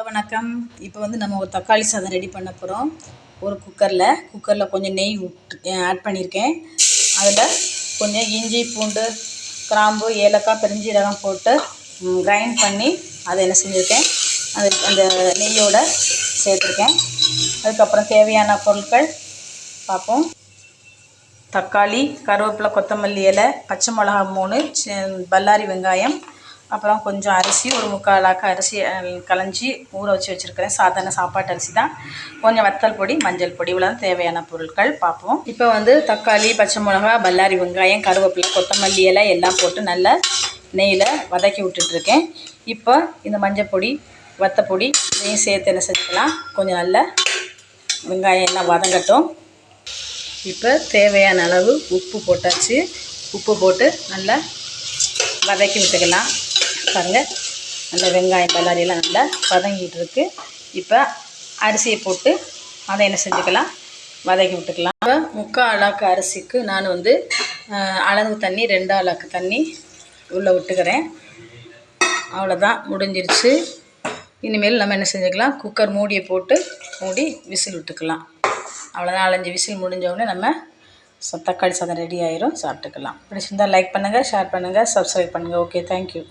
வணக்கம். இப்போ வந்து நம்ம ஒரு தக்காளி சாதம் ரெடி பண்ண போகிறோம். ஒரு குக்கரில் கொஞ்சம் நெய் ஆட் பண்ணியிருக்கேன். அதில் கொஞ்சம் இஞ்சி, பூண்டு, கிராம்பு, ஏலக்காய், பெருஞ்சீரகம் போட்டு கிரைண்ட் பண்ணி அதை என்ன செஞ்சுருக்கேன், அந்த நெய்யோடு சேர்த்துருக்கேன். அதுக்கப்புறம் தேவையான பொருட்கள் பார்ப்போம். தக்காளி, கருவேப்பிலை, கொத்தமல்லி இலை, பச்சை மிளகா 3, பல்லாரி வெங்காயம், அப்புறம் கொஞ்சம் அரிசி, ஒரு 3/4 ஆக்கு அரிசி களைஞ்சி ஊற வச்சுருக்கிறேன். சாதாரண சாப்பாட்டு அரிசி தான். கொஞ்சம் வத்தல் பொடி, மஞ்சள் பொடி, இவ்வளோ தான் தேவையான பொருட்கள். பார்ப்போம். இப்போ வந்து தக்காளி, பச்சை மிளகா, பல்லாரி வெங்காயம், கருவேப்பிலை, கொத்தமல்லி இலை எல்லாம் போட்டு நல்லா நெய்யில் வதக்கி விட்டுட்ருக்கேன். இப்போ இந்த மஞ்சள் பொடி, வத்தப்பொடி இதையும் சேர்த்து என்ன செஞ்சுக்கலாம், கொஞ்சம் நல்லா வெங்காயம் எல்லாம் வதங்கட்டும். இப்போ தேவையான அளவு உப்பு போட்டாச்சு. உப்பு போட்டு நல்லா வதக்கி விட்டுக்கலாம். பாருங்கள், நல்ல வெங்காயம் பல்லாரியெல்லாம் நல்லா வதங்கிட்டு இருக்குது. இப்போ அரிசியை போட்டு அதை என்ன செஞ்சுக்கலாம், வதக்கி விட்டுக்கலாம். இப்போ 3/4 ஆக்கு அரிசிக்கு நான் வந்து அளவு தண்ணி 2 ஆக்கு தண்ணி உள்ளே விட்டுக்கிறேன். அவ்வளோதான், முடிஞ்சிருச்சு. இனிமேல் நம்ம என்ன செஞ்சுக்கலாம், குக்கர் மூடியை போட்டு மூடி விசில் விட்டுக்கலாம். அவ்வளோதான், 4-5 விசில் முடிஞ்சவுடனே நம்ம தக்காளி சாதம் ரெடி ஆயிரும், சாப்பிட்டுக்கலாம். பிடிச்சிருந்தால் லைக் பண்ணுங்கள், ஷேர் பண்ணுங்கள், சப்ஸ்கிரைப் பண்ணுங்கள். Okay, thank you.